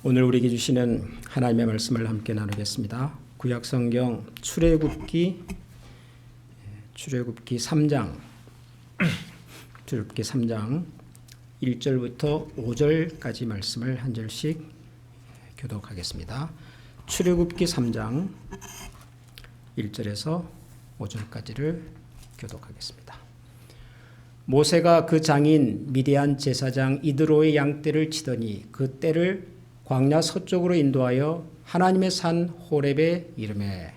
오늘 우리에게 주시는 하나님의 말씀을 함께 나누겠습니다. 구약성경 출애굽기 3장 1절부터 5절까지 말씀을 한 절씩 교독하겠습니다. 출애굽기 3장 1절에서 5절까지를 교독하겠습니다. 모세가 그 장인 미디안 제사장 이드로의 양떼를 치더니 그 떼를 광야 서쪽으로 인도하여 하나님의 산 호렙에 이르매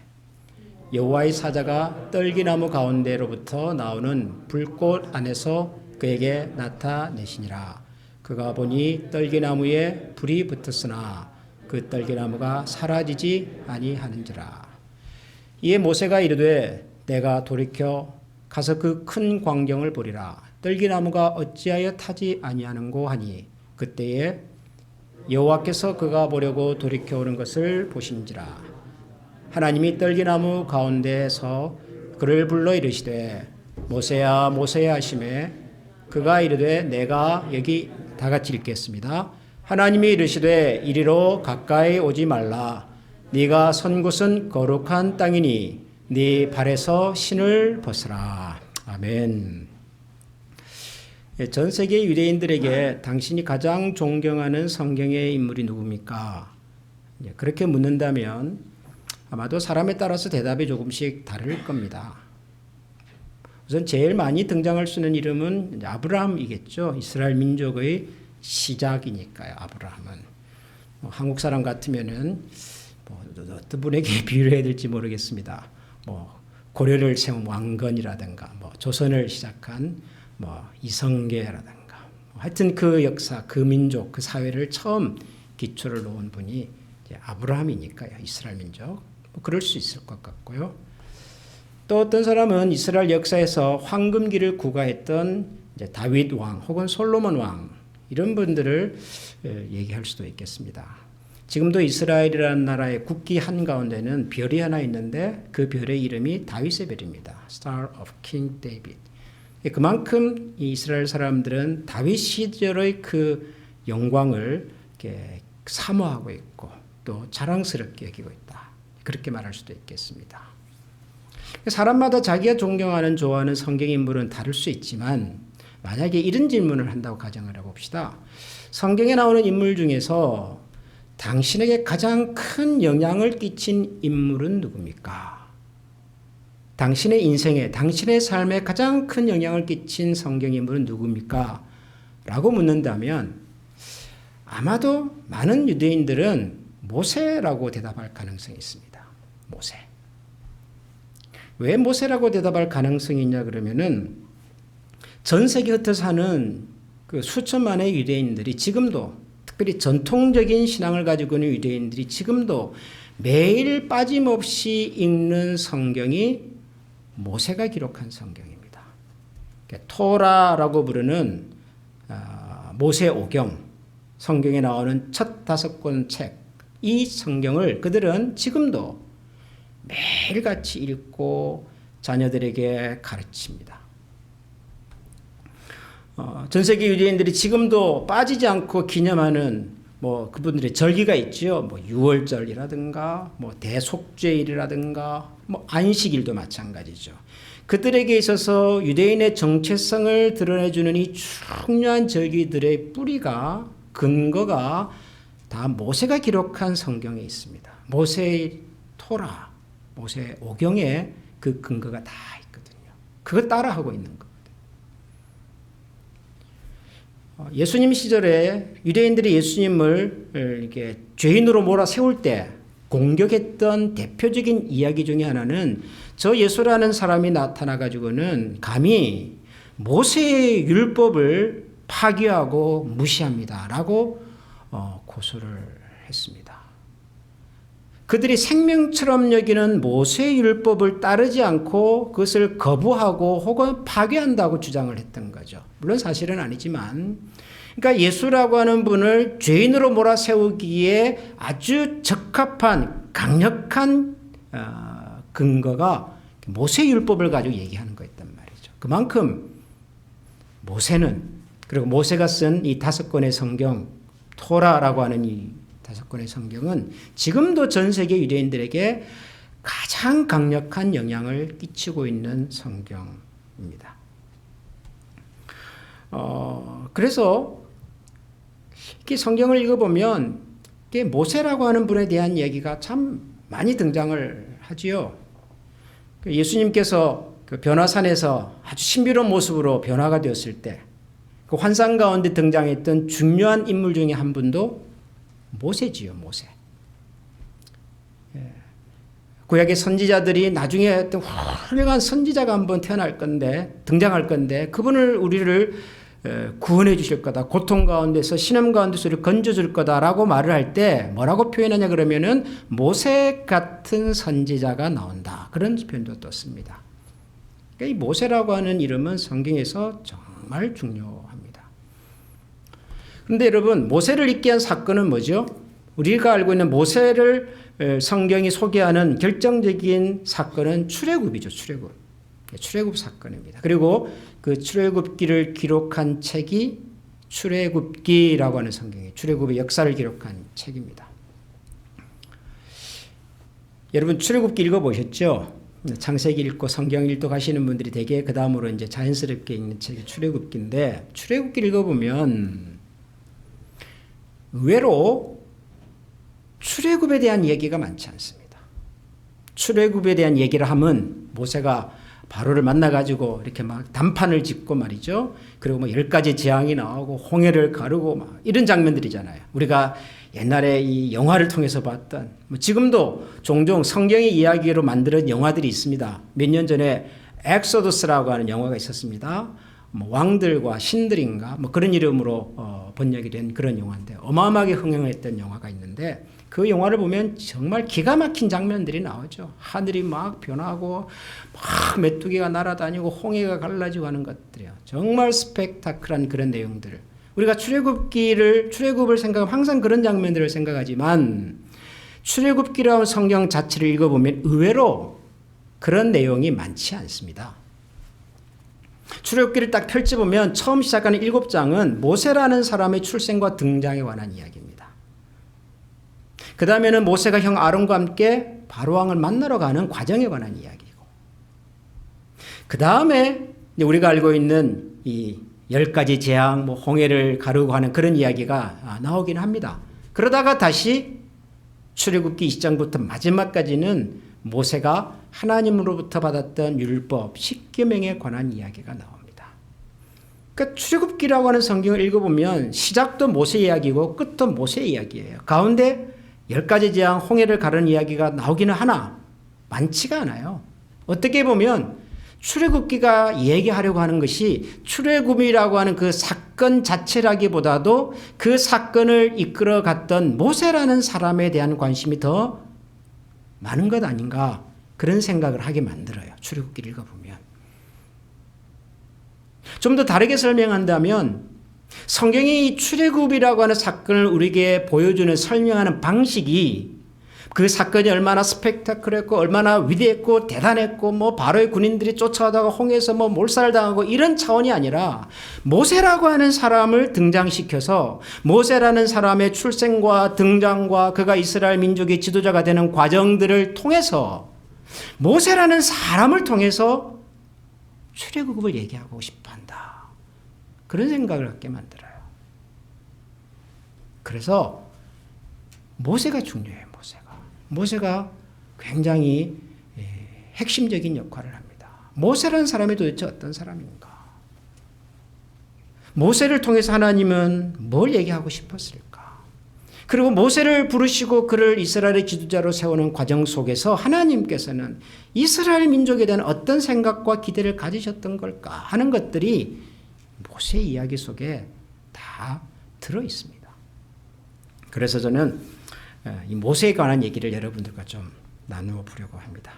여호와의 사자가 떨기나무 가운데로부터 나오는 불꽃 안에서 그에게 나타내시니라. 그가 보니 떨기나무에 불이 붙었으나 그 떨기나무가 사라지지 아니하는지라. 이에 모세가 이르되 내가 돌이켜 가서 그 큰 광경을 보리라. 떨기나무가 어찌하여 타지 아니하는고 하니 그때에 여호와께서 그가 보려고 돌이켜 오는 것을 보신지라. 하나님이 떨기나무 가운데에서 그를 불러 이르시되 모세야 모세야 하시매 그가 이르되 내가 여기 다 같이 읽겠습니다. 하나님이 이르시되 이리로 가까이 오지 말라. 네가 선 곳은 거룩한 땅이니 네 발에서 신을 벗으라. 아멘. 전 세계 유대인들에게 당신이 가장 존경하는 성경의 인물이 누굽니까? 그렇게 묻는다면 아마도 사람에 따라서 대답이 조금씩 다를 겁니다. 우선 제일 많이 등장할 수 있는 이름은 아브라함이겠죠. 이스라엘 민족의 시작이니까요. 아브라함은 한국 사람 같으면은 어떤 분에게 비유를 해야 될지 모르겠습니다. 고려를 세운 왕건이라든가 조선을 시작한 이성계라든가 하여튼 그 역사, 그 민족, 그 사회를 처음 기초를 놓은 분이 아브라함이니까요. 이스라엘 민족. 그럴 수 있을 것 같고요. 또 어떤 사람은 이스라엘 역사에서 황금기를 구가했던 다윗 왕 혹은 솔로몬 왕 이런 분들을 얘기할 수도 있겠습니다. 지금도 이스라엘이라는 나라의 국기 한가운데는 별이 하나 있는데 그 별의 이름이 다윗의 별입니다. Star of King David. 그만큼 이스라엘 사람들은 다윗 시절의 그 영광을 이렇게 사모하고 있고 또 자랑스럽게 여기고 있다. 그렇게 말할 수도 있겠습니다. 사람마다 자기가 존경하는 좋아하는 성경 인물은 다를 수 있지만 만약에 이런 질문을 한다고 가정을 해봅시다. 성경에 나오는 인물 중에서 당신에게 가장 큰 영향을 끼친 인물은 누굽니까? 당신의 인생에, 당신의 삶에 가장 큰 영향을 끼친 성경 인물은 누굽니까? 라고 묻는다면 아마도 많은 유대인들은 모세라고 대답할 가능성이 있습니다. 모세. 왜 모세라고 대답할 가능성이 있냐 그러면은 전 세계 흩어 사는 그 수천만의 유대인들이 지금도 특별히 전통적인 신앙을 가지고 있는 유대인들이 지금도 매일 빠짐없이 읽는 성경이 모세가 기록한 성경입니다. 토라라고 부르는 모세 오경, 성경에 나오는 첫 5권 책, 이 성경을 그들은 지금도 매일같이 읽고 자녀들에게 가르칩니다. 전 세계 유대인들이 지금도 빠지지 않고 기념하는 그분들의 절기가 있죠. 유월절이라든가 대속죄일이라든가 안식일도 마찬가지죠. 그들에게 있어서 유대인의 정체성을 드러내주는 이 중요한 절기들의 뿌리가 근거가 다 모세가 기록한 성경에 있습니다. 모세의 토라, 모세 오경에 그 근거가 다 있거든요. 그거 따라하고 있는 겁니다. 예수님 시절에 유대인들이 예수님을 이렇게 죄인으로 몰아세울 때 공격했던 대표적인 이야기 중에 하나는 저 예수라는 사람이 나타나가지고는 감히 모세의 율법을 파기하고 무시합니다. 라고 고소를 했습니다. 그들이 생명처럼 여기는 모세의 율법을 따르지 않고 그것을 거부하고 혹은 파괴한다고 주장을 했던 거죠. 물론 사실은 아니지만 그러니까 예수라고 하는 분을 죄인으로 몰아세우기에 아주 적합한 강력한 근거가 모세의 율법을 가지고 얘기하는 거였단 말이죠. 그만큼 모세는 그리고 모세가 쓴 이 5권의 성경 토라라고 하는 이 5권의 성경은 지금도 전 세계 유대인들에게 가장 강력한 영향을 끼치고 있는 성경입니다. 그래서 이렇게 성경을 읽어보면 모세라고 하는 분에 대한 얘기가 참 많이 등장을 하지요. 예수님께서 그 변화산에서 아주 신비로운 모습으로 변화가 되었을 때 그 환상 가운데 등장했던 중요한 인물 중에 한 분도 모세지요, 모세. 구약의 선지자들이 나중에 어떤 훌륭한 선지자가 한번 등장할 건데 그분을 우리를 구원해 주실 거다. 고통 가운데서 신음 가운데서 우리를 건져줄 거다라고 말을 할 때 뭐라고 표현하냐 그러면은 모세 같은 선지자가 나온다. 그런 표현도 떴습니다. 그러니까 이 모세라고 하는 이름은 성경에서 정말 중요합니다. 그런데 여러분, 모세를 있게 한 사건은 뭐죠? 우리가 알고 있는 모세를 성경이 소개하는 결정적인 사건은 출애굽이죠. 출애굽 사건입니다. 그리고 그 출애굽기를 기록한 책이 출애굽기라고 하는 성경이에요. 출애굽의 역사를 기록한 책입니다. 여러분 출애굽기 읽어보셨죠? 창세기 읽고 성경 읽고 가시는 분들이 되게 그 다음으로 이제 자연스럽게 읽는 책이 출애굽기인데 출애굽기를 읽어보면 의외로 출애굽에 대한 얘기가 많지 않습니다. 출애굽에 대한 얘기를 하면 모세가 바로를 만나가지고 이렇게 막 단판을 짓고 말이죠. 그리고 뭐 10가지 재앙이 나오고 홍해를 가르고 막 이런 장면들이잖아요. 우리가 옛날에 이 영화를 통해서 봤던 지금도 종종 성경의 이야기로 만든 영화들이 있습니다. 몇 년 전에 엑소더스라고 하는 영화가 있었습니다. 뭐 왕들과 신들인가 뭐 그런 이름으로 번역이 된 그런 영화인데 어마어마하게 흥행했던 영화가 있는데 그 영화를 보면 정말 기가 막힌 장면들이 나오죠. 하늘이 막 변하고 막 메뚜기가 날아다니고 홍해가 갈라지고 하는 것들이요. 정말 스펙타클한 그런 내용들. 우리가 출애굽을 생각하면 항상 그런 장면들을 생각하지만 출애굽기라는 성경 자체를 읽어보면 의외로 그런 내용이 많지 않습니다. 출애굽기를 딱 펼쳐보면 처음 시작하는 7장은 모세라는 사람의 출생과 등장에 관한 이야기입니다. 그 다음에는 모세가 형 아론과 함께 바로왕을 만나러 가는 과정에 관한 이야기고 그 다음에 우리가 알고 있는 이 10가지 재앙, 뭐 홍해를 가르고 하는 그런 이야기가 나오긴 합니다. 그러다가 다시 출애굽기 20장부터 마지막까지는 모세가 하나님으로부터 받았던 율법, 10계명에 관한 이야기가 나옵니다. 그러니까 출애굽기라고 하는 성경을 읽어보면 시작도 모세 이야기고 끝도 모세 이야기예요. 가운데 10가지 재앙, 홍해를 가르는 이야기가 나오기는 하나 많지가 않아요. 어떻게 보면 출애굽기가 얘기하려고 하는 것이 출애굽이라고 하는 그 사건 자체라기보다도 그 사건을 이끌어갔던 모세라는 사람에 대한 관심이 더 많은 것 아닌가 그런 생각을 하게 만들어요. 출애굽기를 읽어보면. 좀 더 다르게 설명한다면 성경이 출애굽이라고 하는 사건을 우리에게 보여주는 설명하는 방식이 그 사건이 얼마나 스펙타클했고 얼마나 위대했고 대단했고 뭐 바로의 군인들이 쫓아오다가 홍해에서 뭐 몰살을 당하고 이런 차원이 아니라 모세라고 하는 사람을 등장시켜서 모세라는 사람의 출생과 등장과 그가 이스라엘 민족의 지도자가 되는 과정들을 통해서 모세라는 사람을 통해서 출애굽을 얘기하고 싶어한다. 그런 생각을 갖게 만들어요. 그래서 모세가 중요해요. 모세가 굉장히 핵심적인 역할을 합니다. 모세라는 사람이 도대체 어떤 사람인가? 모세를 통해서 하나님은 뭘 얘기하고 싶었을까? 그리고 모세를 부르시고 그를 이스라엘의 지도자로 세우는 과정 속에서 하나님께서는 이스라엘 민족에 대한 어떤 생각과 기대를 가지셨던 걸까 하는 것들이 모세 이야기 속에 다 들어 있습니다. 그래서 저는 이 모세에 관한 얘기를 여러분들과 좀 나누어 보려고 합니다.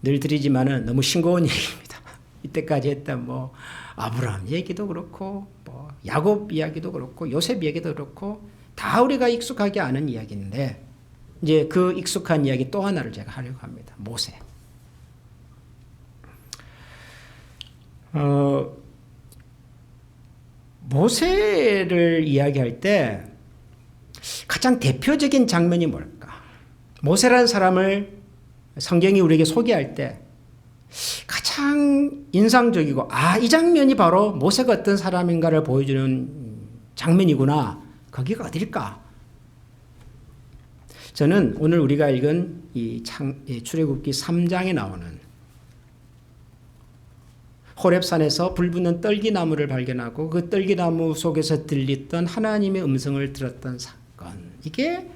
늘 드리지만은 너무 싱거운 얘기입니다. 이때까지 했던 뭐 아브라함 얘기도 그렇고 뭐 야곱 이야기도 그렇고 요셉 얘기도 그렇고 다 우리가 익숙하게 아는 이야기인데 이제 그 익숙한 이야기 또 하나를 제가 하려고 합니다. 모세. 모세를 이야기할 때 가장 대표적인 장면이 뭘까? 모세라는 사람을 성경이 우리에게 소개할 때 가장 인상적이고 이 장면이 바로 모세가 어떤 사람인가를 보여주는 장면이구나. 거기가 어딜까? 저는 오늘 우리가 읽은 이 출애굽기 3장에 나오는 호렙산에서 불붙는 떨기나무를 발견하고 그 떨기나무 속에서 들렸던 하나님의 음성을 들었던 사건. 이게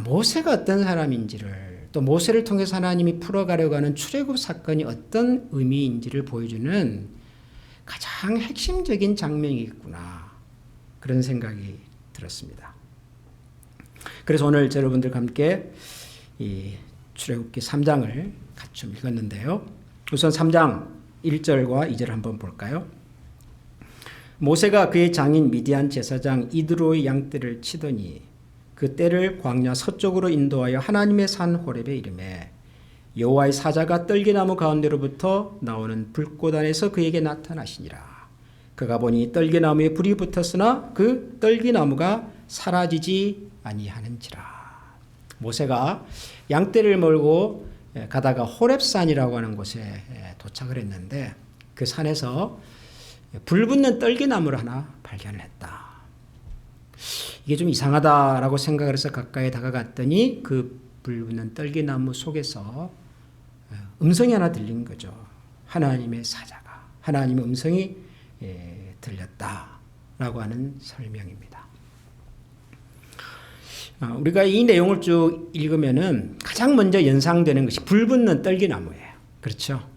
모세가 어떤 사람인지를 또 모세를 통해서 하나님이 풀어가려고 하는 출애굽 사건이 어떤 의미인지를 보여주는 가장 핵심적인 장면이겠구나. 그런 생각이 들었습니다. 그래서 오늘 여러분들과 함께 이 출애굽기 3장을 같이 좀 읽었는데요. 우선 3장 1절과 2절 한번 볼까요? 모세가 그의 장인 미디안 제사장 이드로의 양떼를 치더니 그 떼를 광야 서쪽으로 인도하여 하나님의 산 호렙에 이르매 여호와의 사자가 떨기나무 가운데로부터 나오는 불꽃 안에서 그에게 나타나시니라. 그가 보니 떨기나무에 불이 붙었으나 그 떨기나무가 사라지지 아니하는지라. 모세가 양떼를 몰고 가다가 호렙산이라고 하는 곳에 도착을 했는데 그 산에서 불붙는 떨기나무를 하나 발견을 했다. 이게 좀 이상하다라고 생각을 해서 가까이 다가갔더니 그 불붙는 떨기나무 속에서 음성이 하나 들린 거죠. 하나님의 사자가, 하나님의 음성이 들렸다라고 하는 설명입니다. 우리가 이 내용을 쭉 읽으면은 가장 먼저 연상되는 것이 불붙는 떨기나무예요. 그렇죠?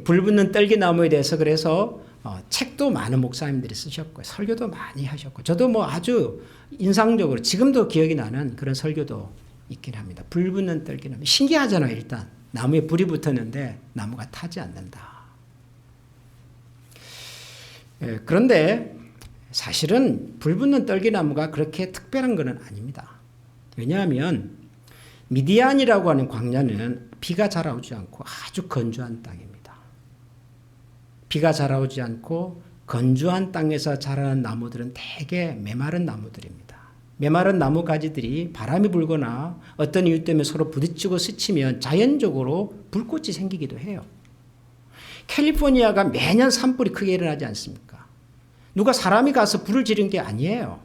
불붙는 떨기나무에 대해서 그래서 책도 많은 목사님들이 쓰셨고 설교도 많이 하셨고 저도 아주 인상적으로 지금도 기억이 나는 그런 설교도 있긴 합니다. 불붙는 떨기나무. 신기하잖아요. 일단 나무에 불이 붙었는데 나무가 타지 않는다. 그런데 사실은 불붙는 떨기나무가 그렇게 특별한 것은 아닙니다. 왜냐하면 미디안이라고 하는 광야는 비가 잘 오지 않고 아주 건조한 땅입니다. 비가 잘 오지 않고 건조한 땅에서 자라는 나무들은 대개 메마른 나무들입니다. 메마른 나무 가지들이 바람이 불거나 어떤 이유 때문에 서로 부딪히고 스치면 자연적으로 불꽃이 생기기도 해요. 캘리포니아가 매년 산불이 크게 일어나지 않습니까? 누가 사람이 가서 불을 지른 게 아니에요.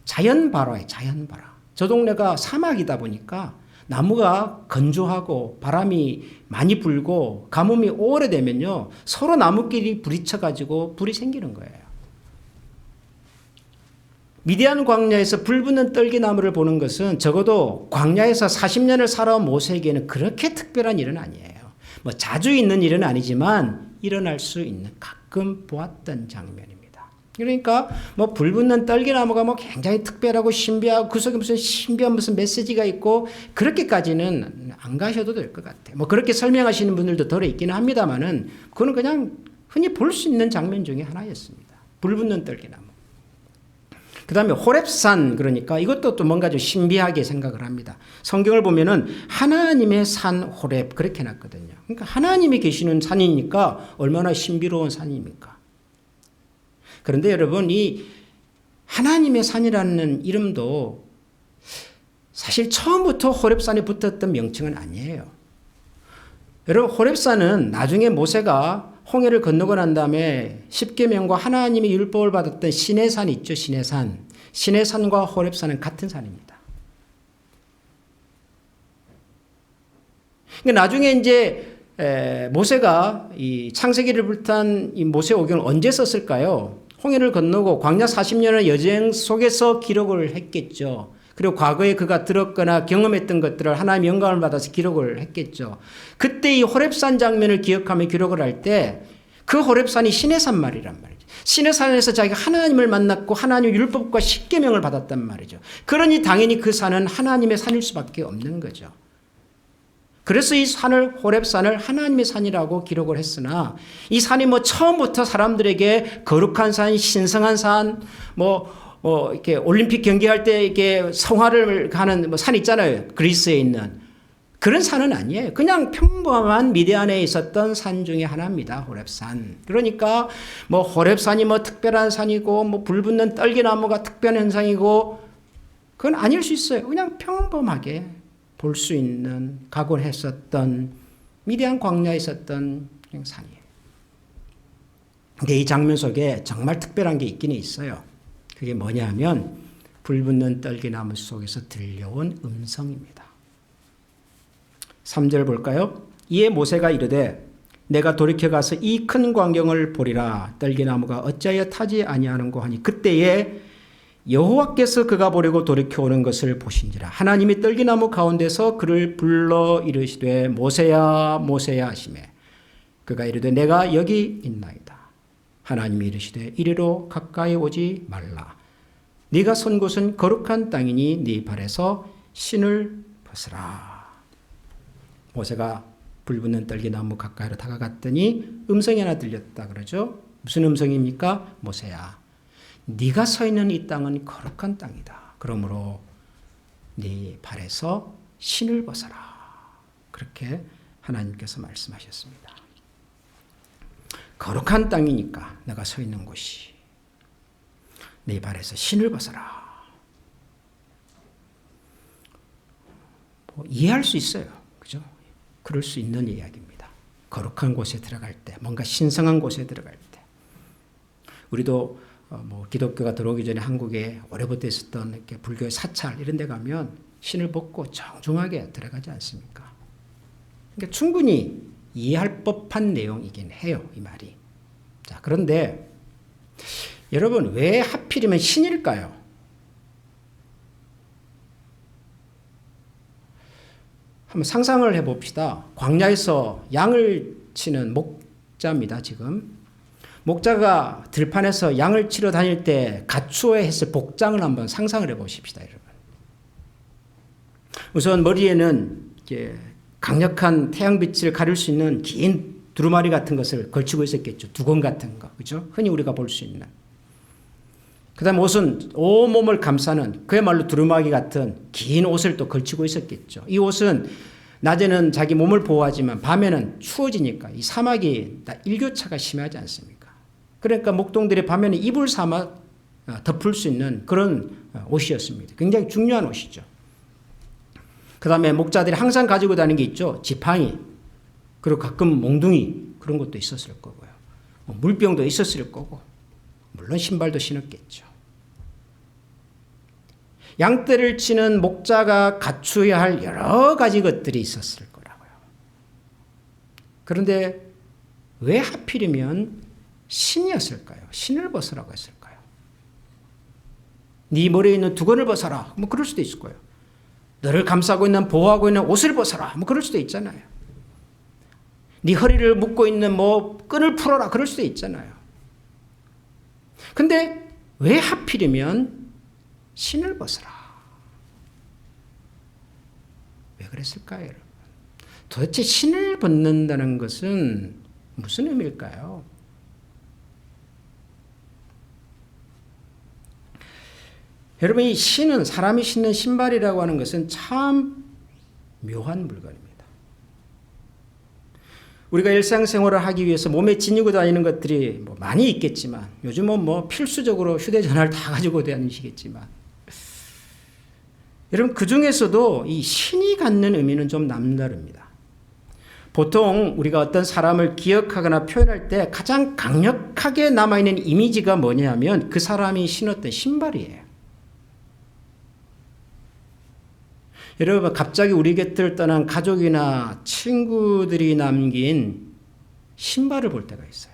자연발화예요. 자연발화. 저 동네가 사막이다 보니까 나무가 건조하고 바람이 많이 불고 가뭄이 오래되면요 서로 나무끼리 부딪혀가지고 불이 생기는 거예요. 미디안 광야에서 불붙는 떨기나무를 보는 것은 적어도 광야에서 40년을 살아온 모세에게는 그렇게 특별한 일은 아니에요. 자주 있는 일은 아니지만 일어날 수 있는 가끔 보았던 장면입니다. 그러니까 불붙는 떨기나무가 굉장히 특별하고 신비하고 그 속에 무슨 신비한 무슨 메시지가 있고 그렇게까지는 안 가셔도 될 것 같아요. 그렇게 설명하시는 분들도 덜어 있기는 합니다만은 그거는 그냥 흔히 볼 수 있는 장면 중에 하나였습니다. 불붙는 떨기나무. 그 다음에 호렙산, 그러니까 이것도 또 뭔가 좀 신비하게 생각을 합니다. 성경을 보면은 하나님의 산 호렙 그렇게 해놨거든요. 그러니까 하나님이 계시는 산이니까 얼마나 신비로운 산입니까? 그런데 여러분 이 하나님의 산이라는 이름도 사실 처음부터 호렙산에 붙었던 명칭은 아니에요. 여러분 호렙산은 나중에 모세가 홍해를 건너고 난 다음에 십계명과 하나님의 율법을 받았던 시내산 있죠. 시내산. 시내산과 호렙산은 같은 산입니다. 그러니까 나중에 이제 모세가 이 창세기를 비롯한 이 모세오경을 언제 썼을까요? 홍해를 건너고 광야 40년의 여정 속에서 기록을 했겠죠. 그리고 과거에 그가 들었거나 경험했던 것들을 하나님의 영감을 받아서 기록을 했겠죠. 그때 이 호렙산 장면을 기억하며 기록을 할 때 그 호렙산이 시내산 말이란 말이죠. 시내산에서 자기가 하나님을 만났고 하나님의 율법과 십계명을 받았단 말이죠. 그러니 당연히 그 산은 하나님의 산일 수밖에 없는 거죠. 그래서 이 산을 호렙산을 하나님의 산이라고 기록을 했으나 이 산이 처음부터 사람들에게 거룩한 산, 신성한 산, 이렇게 올림픽 경기할 때 이렇게 성화를 가는 산 있잖아요. 그리스에 있는 그런 산은 아니에요. 그냥 평범한 미디안에 있었던 산 중에 하나입니다. 호렙산. 그러니까 호렙산이 특별한 산이고 불붙는 떨기나무가 특별한 현상이고 그건 아닐 수 있어요. 그냥 평범하게 볼 수 있는 각원했었던 미대한 광야에 있었던 그냥 산이에요. 근데 이 장면 속에 정말 특별한 게 있긴 있어요. 그게 뭐냐면 불붙는 떨기나무 속에서 들려온 음성입니다. 3절 볼까요? 이에 모세가 이르되 내가 돌이켜 가서 이 큰 광경을 보리라. 떨기나무가 어찌하여 타지 아니하는고 하니 그때에 여호와께서 그가 보려고 돌이켜 오는 것을 보신지라. 하나님이 떨기나무 가운데서 그를 불러 이르시되 모세야 모세야 하시매 그가 이르되 내가 여기 있나이다. 하나님이 이르시되 이리로 가까이 오지 말라. 네가 선 곳은 거룩한 땅이니 네 발에서 신을 벗으라. 모세가 불붙는 떨기나무 가까이로 다가갔더니 음성이 하나 들렸다 그러죠. 무슨 음성입니까? 모세야, 네가 서 있는 이 땅은 거룩한 땅이다. 그러므로 네 발에서 신을 벗어라. 그렇게 하나님께서 말씀하셨습니다. 거룩한 땅이니까 내가 서 있는 곳이 네 발에서 신을 벗어라. 이해할 수 있어요. 그죠? 그럴 수 있는 이야기입니다. 거룩한 곳에 들어갈 때, 뭔가 신성한 곳에 들어갈 때. 우리도 기독교가 들어오기 전에 한국에 오래부터 있었던 이렇게 불교의 사찰 이런 데 가면 신을 벗고 정중하게 들어가지 않습니까? 그러니까 충분히 이해할 법한 내용이긴 해요, 이 말이. 자, 그런데 여러분, 왜 하필이면 신일까요? 한번 상상을 해봅시다. 광야에서 양을 치는 목자입니다, 지금. 목자가 들판에서 양을 치러 다닐 때 갖추어야 했을 복장을 한번 상상을 해보십시다, 여러분. 우선 머리에는 이렇게 강력한 태양빛을 가릴 수 있는 긴 두루마리 같은 것을 걸치고 있었겠죠. 두건 같은 거, 그죠? 흔히 우리가 볼 수 있는. 그 다음 옷은 온몸을 감싸는 그야말로 두루마기 같은 긴 옷을 또 걸치고 있었겠죠. 이 옷은 낮에는 자기 몸을 보호하지만 밤에는 추워지니까 이 사막이 일교차가 심하지 않습니까? 그러니까 목동들이 밤에는 이불 삼아 덮을 수 있는 그런 옷이었습니다. 굉장히 중요한 옷이죠. 그 다음에 목자들이 항상 가지고 다니는 게 있죠. 지팡이, 그리고 가끔 몽둥이, 그런 것도 있었을 거고요. 물병도 있었을 거고, 물론 신발도 신었겠죠. 양떼를 치는 목자가 갖추어야 할 여러 가지 것들이 있었을 거라고요. 그런데 왜 하필이면 신이었을까요? 신을 벗으라고 했을까요? 네 머리에 있는 두건을 벗어라. 뭐 그럴 수도 있을 거예요. 너를 감싸고 있는 보호하고 있는 옷을 벗어라. 뭐 그럴 수도 있잖아요. 네 허리를 묶고 있는 끈을 풀어라. 그럴 수도 있잖아요. 근데 왜 하필이면 신을 벗어라. 왜 그랬을까요, 여러분? 도대체 신을 벗는다는 것은 무슨 의미일까요? 여러분, 이 신은 사람이 신는 신발이라고 하는 것은 참 묘한 물건입니다. 우리가 일상생활을 하기 위해서 몸에 지니고 다니는 것들이 많이 있겠지만 요즘은 필수적으로 휴대전화를 다 가지고 다니시겠지만 여러분, 그 중에서도 이 신이 갖는 의미는 좀 남다릅니다. 보통 우리가 어떤 사람을 기억하거나 표현할 때 가장 강력하게 남아있는 이미지가 뭐냐면 그 사람이 신었던 신발이에요. 여러분, 갑자기 우리 곁을 떠난 가족이나 친구들이 남긴 신발을 볼 때가 있어요.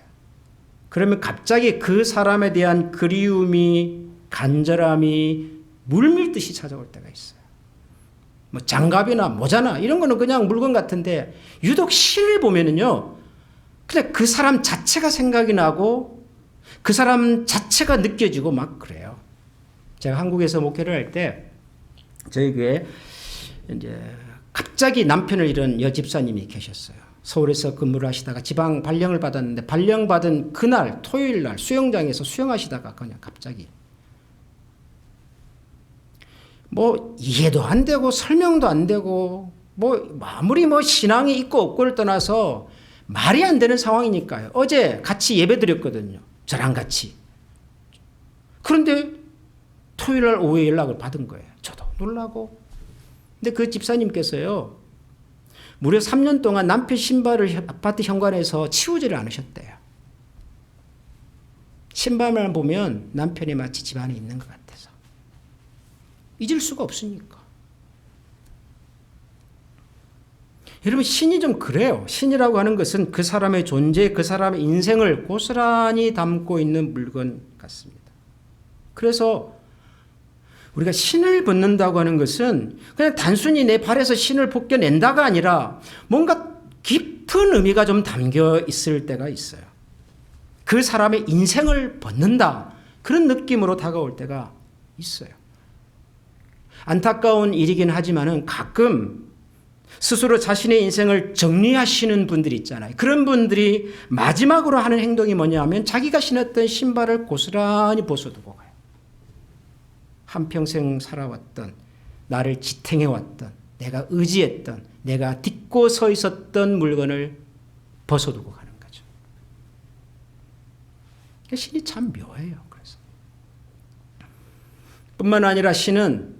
그러면 갑자기 그 사람에 대한 그리움이, 간절함이 물밀듯이 찾아올 때가 있어요. 장갑이나 모자나 이런 거는 그냥 물건 같은데 유독 신을 보면은요, 그냥 그 사람 자체가 생각이 나고 그 사람 자체가 느껴지고 막 그래요. 제가 한국에서 목회를 할 때 저희 교회에 이제 갑자기 남편을 잃은 여집사님이 계셨어요. 서울에서 근무를 하시다가 지방 발령을 받았는데 발령받은 그날 토요일 날 수영장에서 수영하시다가 그냥 갑자기 이해도 안 되고 설명도 안 되고 아무리 신앙이 있고 없고를 떠나서 말이 안 되는 상황이니까요. 어제 같이 예배 드렸거든요. 저랑 같이. 그런데 토요일 날 오후에 연락을 받은 거예요. 저도. 놀라고. 근데 그 집사님께서요, 무려 3년 동안 남편 신발을 아파트 현관에서 치우지를 않으셨대요. 신발만 보면 남편이 마치 집 안에 있는 것 같아서. 잊을 수가 없으니까. 여러분, 신이 좀 그래요. 신이라고 하는 것은 그 사람의 존재, 그 사람의 인생을 고스란히 담고 있는 물건 같습니다. 그래서 우리가 신을 벗는다고 하는 것은 그냥 단순히 내 발에서 신을 벗겨낸다가 아니라 뭔가 깊은 의미가 좀 담겨 있을 때가 있어요. 그 사람의 인생을 벗는다. 그런 느낌으로 다가올 때가 있어요. 안타까운 일이긴 하지만은 가끔 스스로 자신의 인생을 정리하시는 분들이 있잖아요. 그런 분들이 마지막으로 하는 행동이 뭐냐 하면 자기가 신었던 신발을 고스란히 벗어두고 가요. 한평생 살아왔던, 나를 지탱해왔던, 내가 의지했던, 내가 딛고 서 있었던 물건을 벗어두고 가는 거죠. 신이 참 묘해요. 그래서 뿐만 아니라 신은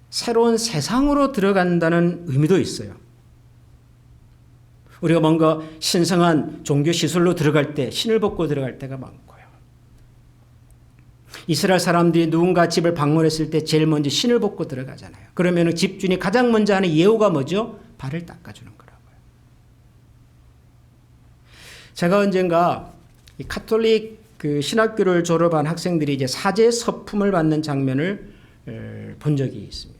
새로운 세상으로 들어간다는 의미도 있어요. 우리가 뭔가 신성한 종교 시설로 들어갈 때 신을 벗고 들어갈 때가 많고요. 이스라엘 사람들이 누군가 집을 방문했을 때 제일 먼저 신을 벗고 들어가잖아요. 그러면 집주인이 가장 먼저 하는 예우가 뭐죠? 발을 닦아주는 거라고요. 제가 언젠가 이 카톨릭 그 신학교를 졸업한 학생들이 이제 사제 서품을 받는 장면을 본 적이 있습니다.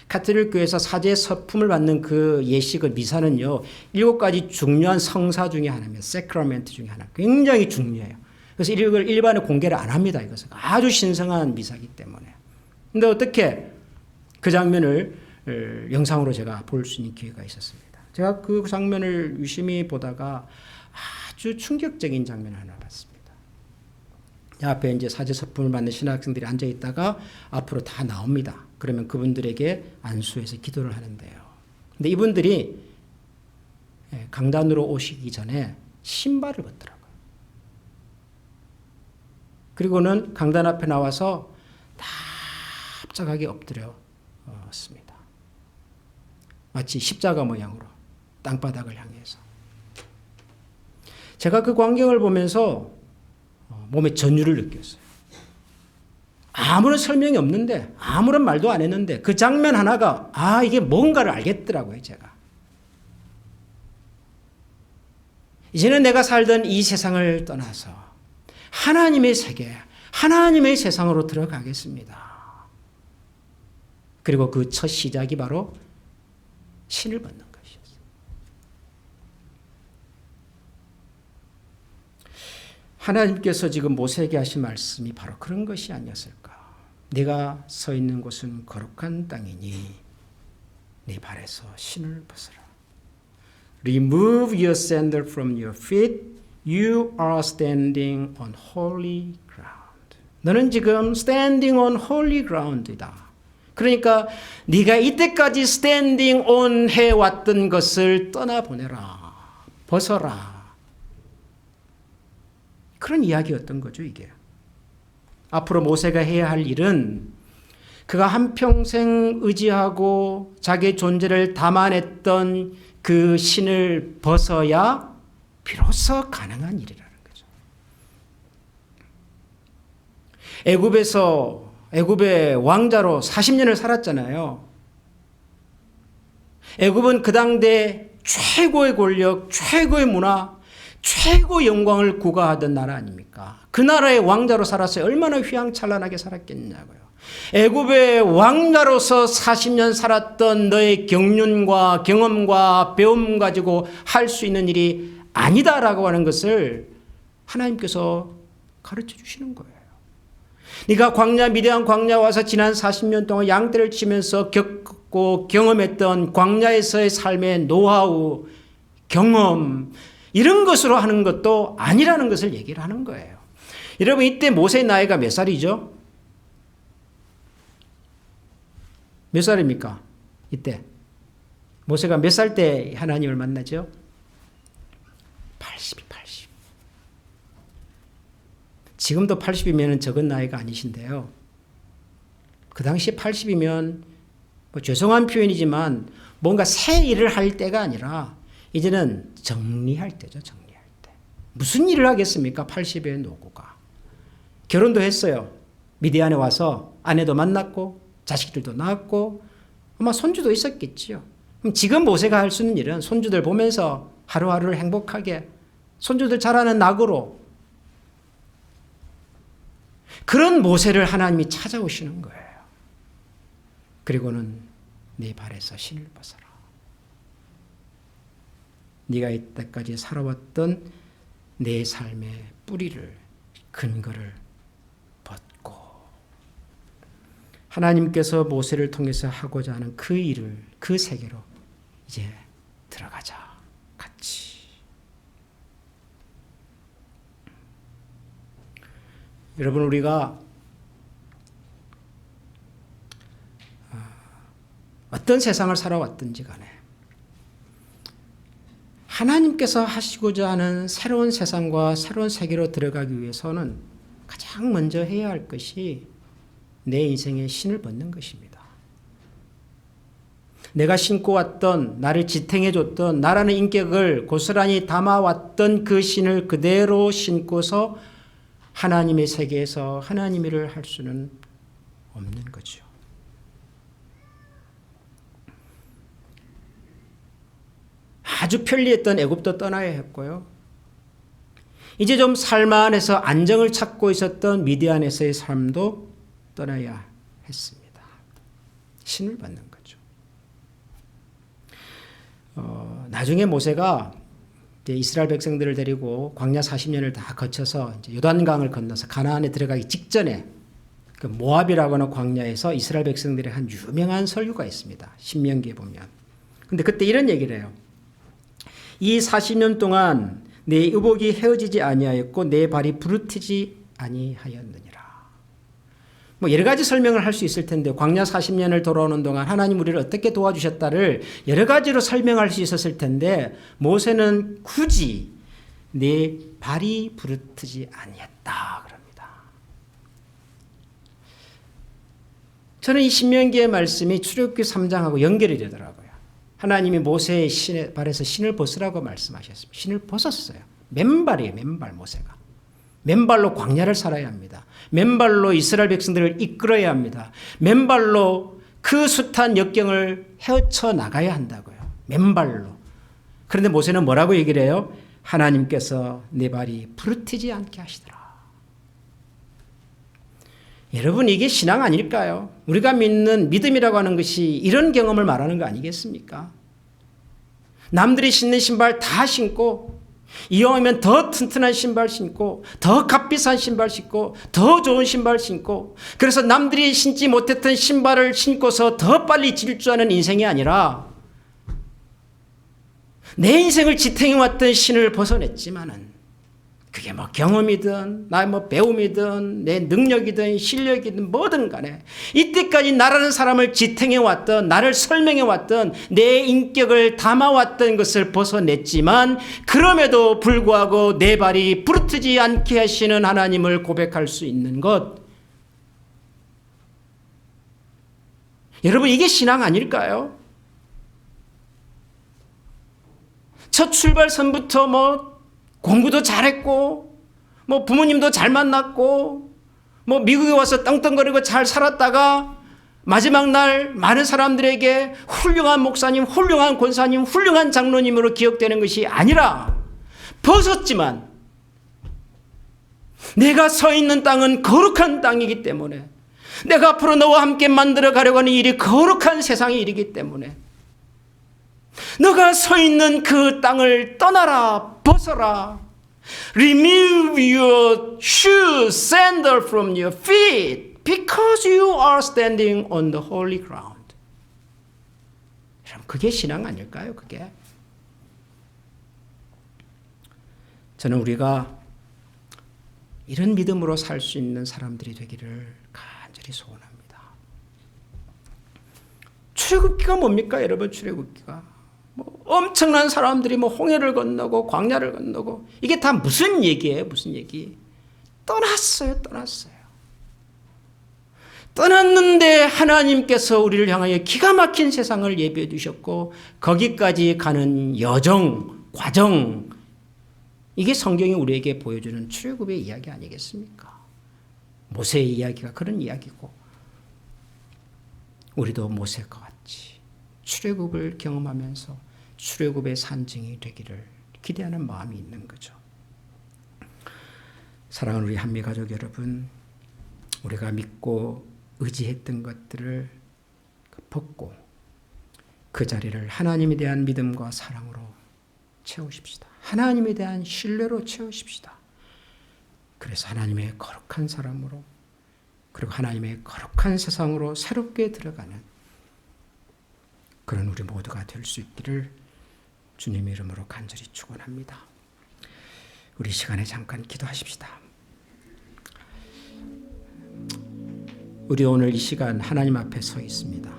카톨릭 교회에서 사제 서품을 받는 그 예식은 미사는요, 7가지 중요한 성사 중에 하나입니다. 세크라멘트 중에 하나. 굉장히 중요해요. 그래서 이걸 일반에 공개를 안 합니다. 이것은 아주 신성한 미사이기 때문에. 근데 어떻게 그 장면을 영상으로 제가 볼 수 있는 기회가 있었습니다. 제가 그 장면을 유심히 보다가 아주 충격적인 장면을 하나 봤습니다. 앞에 이제 사제 서품을 받는 신학생들이 앉아 있다가 앞으로 다 나옵니다. 그러면 그분들에게 안수해서 기도를 하는데요. 근데 이분들이 강단으로 오시기 전에 신발을 벗더라고요. 그리고는 강단 앞에 나와서 납작하게 엎드렸습니다. 마치 십자가 모양으로 땅바닥을 향해서. 제가 그 광경을 보면서 몸에 전율을 느꼈어요. 아무런 설명이 없는데, 아무런 말도 안 했는데 그 장면 하나가 이게 뭔가를 알겠더라고요. 제가. 이제는 내가 살던 이 세상을 떠나서 하나님의 세계, 하나님의 세상으로 들어가겠습니다. 그리고 그 첫 시작이 바로 신을 벗는 것이었어요. 하나님께서 지금 모세에게 하신 말씀이 바로 그런 것이 아니었을까. 네가 서 있는 곳은 거룩한 땅이니 네 발에서 신을 벗어라. Remove your sandal from your feet. You are standing on holy ground. 너는 지금 standing on holy ground이다. 그러니까 네가 이때까지 standing on 해왔던 것을 떠나보내라. 벗어라. 그런 이야기였던 거죠, 이게. 앞으로 모세가 해야 할 일은 그가 한평생 의지하고 자기의 존재를 담아냈던 그 신을 벗어야 비로소 가능한 일이라는 거죠. 애굽의 왕자로 40년을 살았잖아요. 애굽은 그 당대 최고의 권력, 최고의 문화, 최고 영광을 구가하던 나라 아닙니까? 그 나라의 왕자로 살았어요. 얼마나 휘황찬란하게 살았겠냐고요. 애굽의 왕자로서 40년 살았던 너의 경륜과 경험과 배움 가지고 할 수 있는 일이 아니다라고 하는 것을 하나님께서 가르쳐 주시는 거예요. 네가 미대한 광야 와서 지난 40년 동안 양떼를 치면서 겪고 경험했던 광야에서의 삶의 노하우, 경험, 이런 것으로 하는 것도 아니라는 것을 얘기를 하는 거예요. 여러분, 이때 모세의 나이가 몇 살이죠? 몇 살입니까? 이때 모세가 몇 살 때 하나님을 만나죠? 80. 지금도 80이면 적은 나이가 아니신데요. 그 당시에 80이면 뭐 죄송한 표현이지만 뭔가 새 일을 할 때가 아니라 이제는 정리할 때죠. 정리할 때. 무슨 일을 하겠습니까? 80의 노구가. 결혼도 했어요. 미디안에 와서 아내도 만났고 자식들도 낳았고 아마 손주도 있었겠지요. 그럼 지금 모세가 할 수 있는 일은 손주들 보면서 하루하루를 행복하게 손주들 자라는 낙으로 그런 모세를 하나님이 찾아오시는 거예요. 그리고는 네 발에서 신을 벗어라. 네가 이때까지 살아왔던 내 삶의 뿌리를 근거를 벗고 하나님께서 모세를 통해서 하고자 하는 그 일을 그 세계로 이제 들어가자 같이. 여러분 우리가 어떤 세상을 살아왔든지 간에 하나님께서 하시고자 하는 새로운 세상과 새로운 세계로 들어가기 위해서는 가장 먼저 해야 할 것이 내 인생에 신을 벗는 것입니다. 내가 신고 왔던 나를 지탱해 줬던 나라는 인격을 고스란히 담아왔던 그 신을 그대로 신고서 하나님의 세계에서 하나님의 일을 할 수는 없는 거죠. 아주 편리했던 애굽도 떠나야 했고요. 이제 좀 살만해서 안정을 찾고 있었던 미디안에서의 삶도 떠나야 했습니다. 신을 받는 거죠. 나중에 모세가 이제 이스라엘 백성들을 데리고 광야 40년을 다 거쳐서 이제 요단강을 건너서 가나안에 들어가기 직전에 그 모압이라고 하는 광야에서 이스라엘 백성들의 한 유명한 설교가 있습니다. 신명기에 보면. 근데 그때 이런 얘기를 해요. 이 40년 동안 내 의복이 헤어지지 아니하였고 내 발이 부르트지 아니하였느니라. 뭐 여러 가지 설명을 할 수 있을 텐데 광야 40년을 돌아오는 동안 하나님 우리를 어떻게 도와주셨다를 여러 가지로 설명할 수 있었을 텐데 모세는 굳이 내 발이 부르트지 아니했다 그럽니다. 저는 이 신명기의 말씀이 출애굽기 3장하고 연결이 되더라고요. 하나님이 모세의 신의 발에서 신을 벗으라고 말씀하셨습니다. 신을 벗었어요. 맨발이에요. 맨발 모세가. 맨발로 광야를 살아야 합니다. 맨발로 이스라엘 백성들을 이끌어야 합니다. 맨발로 그 숱한 역경을 헤쳐 나가야 한다고요. 맨발로. 그런데 모세는 뭐라고 얘기를 해요? 하나님께서 내 발이 부르트지 않게 하시더라. 여러분 이게 신앙 아닐까요? 우리가 믿는 믿음이라고 하는 것이 이런 경험을 말하는 거 아니겠습니까? 남들이 신는 신발 다 신고 이왕이면 더 튼튼한 신발 신고 더 값비싼 신발 신고 더 좋은 신발 신고 그래서 남들이 신지 못했던 신발을 신고서 더 빨리 질주하는 인생이 아니라 내 인생을 지탱해왔던 신을 벗어냈지만은 그게 뭐 경험이든 나의 뭐 배움이든 내 능력이든 실력이든 뭐든 간에 이때까지 나라는 사람을 지탱해왔던 나를 설명해왔던 내 인격을 담아왔던 것을 벗어냈지만 그럼에도 불구하고 내 발이 부르트지 않게 하시는 하나님을 고백할 수 있는 것, 여러분 이게 신앙 아닐까요? 첫 출발선부터 뭐 공부도 잘했고 뭐 부모님도 잘 만났고 뭐 미국에 와서 떵떵거리고 잘 살았다가 마지막 날 많은 사람들에게 훌륭한 목사님, 훌륭한 권사님, 훌륭한 장로님으로 기억되는 것이 아니라 벗었지만 내가 서 있는 땅은 거룩한 땅이기 때문에 내가 앞으로 너와 함께 만들어 가려고 하는 일이 거룩한 세상의 일이기 때문에 너가 서 있는 그 땅을 떠나라, 벗어라. Remove your shoes, sandal from your feet, because you are standing on the holy ground. 그게 신앙 아닐까요? 그게. 저는 우리가 이런 믿음으로 살 수 있는 사람들이 되기를 간절히 소원합니다. 출애굽기가 뭡니까, 여러분? 출애굽기가 뭐 엄청난 사람들이 뭐 홍해를 건너고 광야를 건너고 이게 다 무슨 얘기예요? 무슨 얘기? 떠났어요. 떠났는데 하나님께서 우리를 향하여 기가 막힌 세상을 예비해 두셨고 거기까지 가는 여정, 과정, 이게 성경이 우리에게 보여주는 출애굽의 이야기 아니겠습니까? 모세의 이야기가 그런 이야기고 우리도 모세와 같이 출애굽을 경험하면서 출애굽의 산증이 되기를 기대하는 마음이 있는 거죠. 사랑하는 우리 한미가족 여러분, 우리가 믿고 의지했던 것들을 벗고 그 자리를 하나님에 대한 믿음과 사랑으로 채우십시다. 하나님에 대한 신뢰로 채우십시다. 그래서 하나님의 거룩한 사람으로 그리고 하나님의 거룩한 세상으로 새롭게 들어가는 그런 우리 모두가 될 수 있기를 주님의 이름으로 간절히 축원합니다. 우리 시간에 잠깐 기도하십시다. 우리 오늘 이 시간 하나님 앞에 서 있습니다.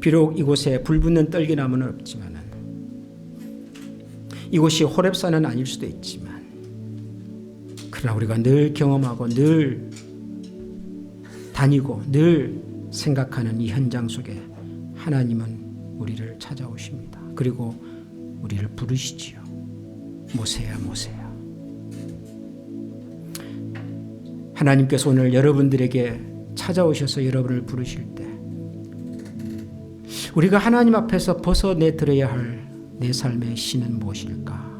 비록 이곳에 불붙는 떨기나무는 없지만 이곳이 호렙산은 아닐 수도 있지만 그러나 우리가 늘 경험하고 늘 다니고 늘 생각하는 이 현장 속에 하나님은 우리를 찾아오십니다. 그리고 우리를 부르시지요. 모세야 모세야. 하나님께서 오늘 여러분들에게 찾아오셔서 여러분을 부르실 때 우리가 하나님 앞에서 벗어내드려야 할 내 삶의 신은 무엇일까?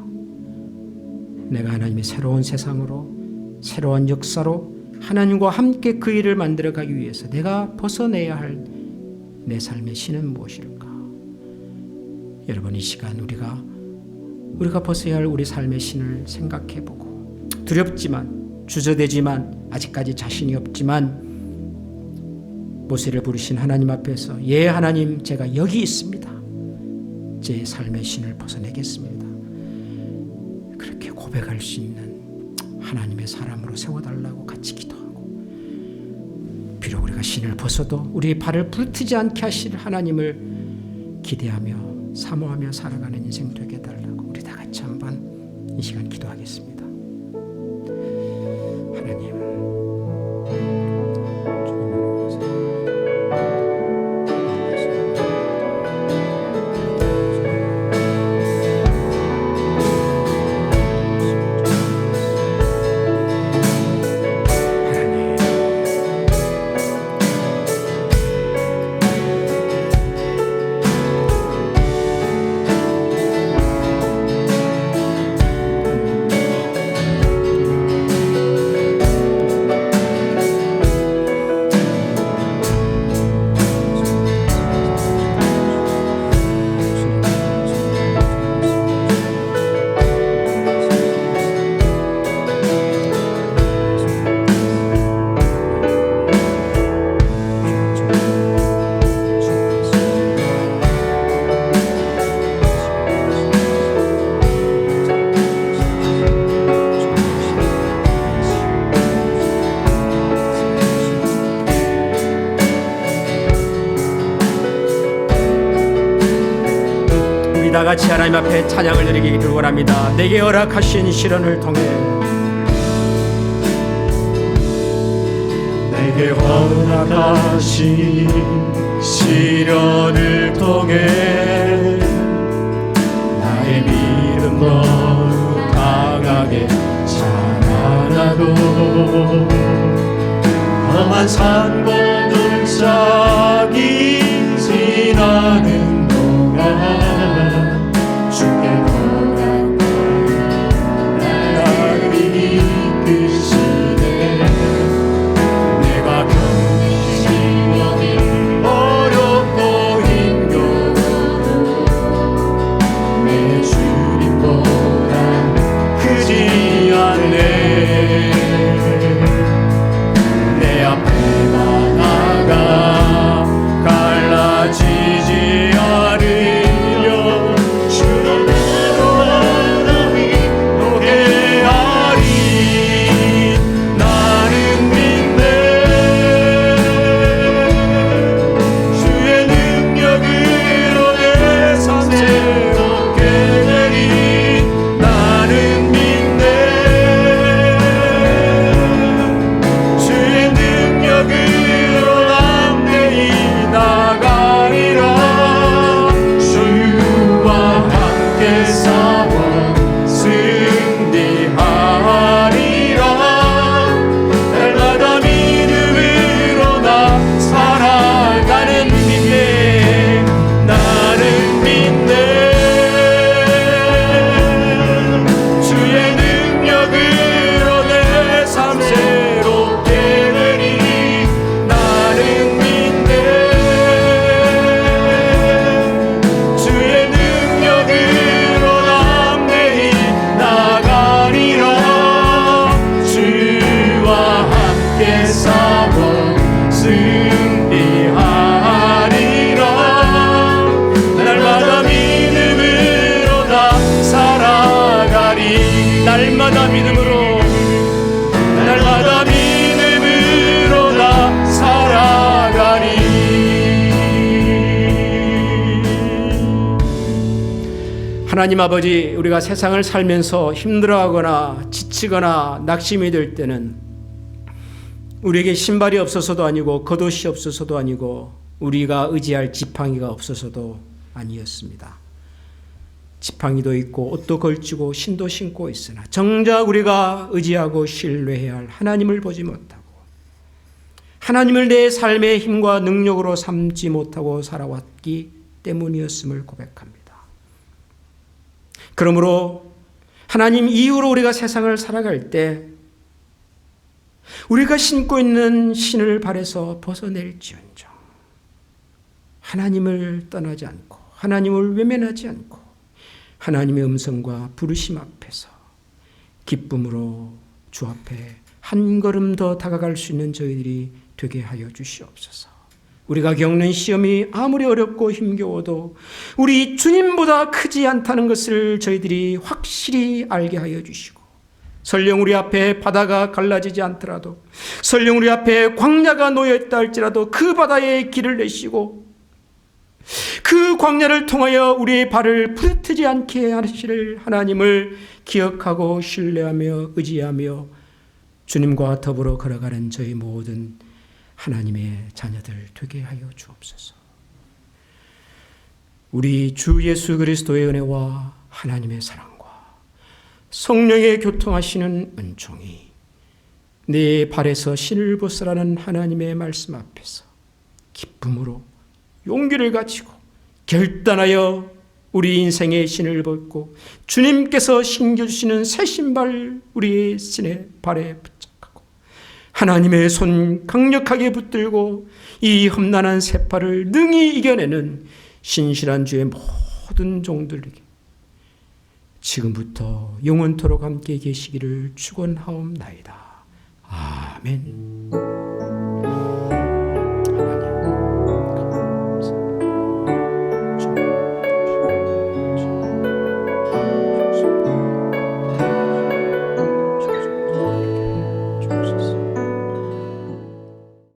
내가 하나님의 새로운 세상으로 새로운 역사로 하나님과 함께 그 일을 만들어가기 위해서 내가 벗어내야 할 내 삶의 신은 무엇일까? 여러분 이 시간 우리가 벗어야 할 우리 삶의 신을 생각해보고 두렵지만 주저되지만 아직까지 자신이 없지만 모세를 부르신 하나님 앞에서 예 하나님 제가 여기 있습니다. 제 삶의 신을 벗어내겠습니다. 그렇게 고백할 수 있는 하나님의 사람으로 세워달라고 같이 기도하고 비록 우리가 신을 벗어도 우리의 발을 불트지 않게 하실 하나님을 기대하며 사모하며 살아가는 인생 되게 해달라고 우리 다 같이 한번 이 시간 기도하겠습니다. 하나님 다 같이 하나님 앞에 찬양을 드리기를 원합니다. 내게 허락하신 시련을 통해 내게 허락하신 시련을 통해 나의 믿음 너무 강하게 자라나고 험한 산과 눈짝이 지나는 동안 주께 허락한 나를 이끄시네. 내가 견디는 어렵고 힘겨워도 내 주님보다 크지 않네. 내 앞에만 하나님 아버지, 우리가 세상을 살면서 힘들어하거나 지치거나 낙심이 될 때는 우리에게 신발이 없어서도 아니고 겉옷이 없어서도 아니고 우리가 의지할 지팡이가 없어서도 아니었습니다. 지팡이도 있고 옷도 걸치고 신도 신고 있으나 정작 우리가 의지하고 신뢰해야 할 하나님을 보지 못하고 하나님을 내 삶의 힘과 능력으로 삼지 못하고 살아왔기 때문이었음을 고백합니다. 그러므로 하나님 이후로 우리가 세상을 살아갈 때 우리가 신고 있는 신을 발에서 벗어낼지언정 하나님을 떠나지 않고 하나님을 외면하지 않고 하나님의 음성과 부르심 앞에서 기쁨으로 주 앞에 한 걸음 더 다가갈 수 있는 저희들이 되게 하여 주시옵소서. 우리가 겪는 시험이 아무리 어렵고 힘겨워도 우리 주님보다 크지 않다는 것을 저희들이 확실히 알게 하여 주시고, 설령 우리 앞에 바다가 갈라지지 않더라도, 설령 우리 앞에 광야가 놓여있다 할지라도 그 바다에 길을 내시고 그 광야를 통하여 우리의 발을 부르트지 않게 하실 하나님을 기억하고 신뢰하며 의지하며 주님과 더불어 걸어가는 저희 모든 하나님의 자녀들 되게 하여 주옵소서. 우리 주 예수 그리스도의 은혜와 하나님의 사랑과 성령의 교통하시는 은총이 내 발에서 신을 벗으라는 하나님의 말씀 앞에서 기쁨으로 용기를 가지고 결단하여 우리 인생의 신을 벗고 주님께서 신겨주시는 새 신발 우리의 신의 발에 붙잡고 하나님의 손 강력하게 붙들고 이 험난한 세파를 능히 이겨내는 신실한 주의 모든 종들에게 지금부터 영원토록 함께 계시기를 축원하옵나이다. 아멘.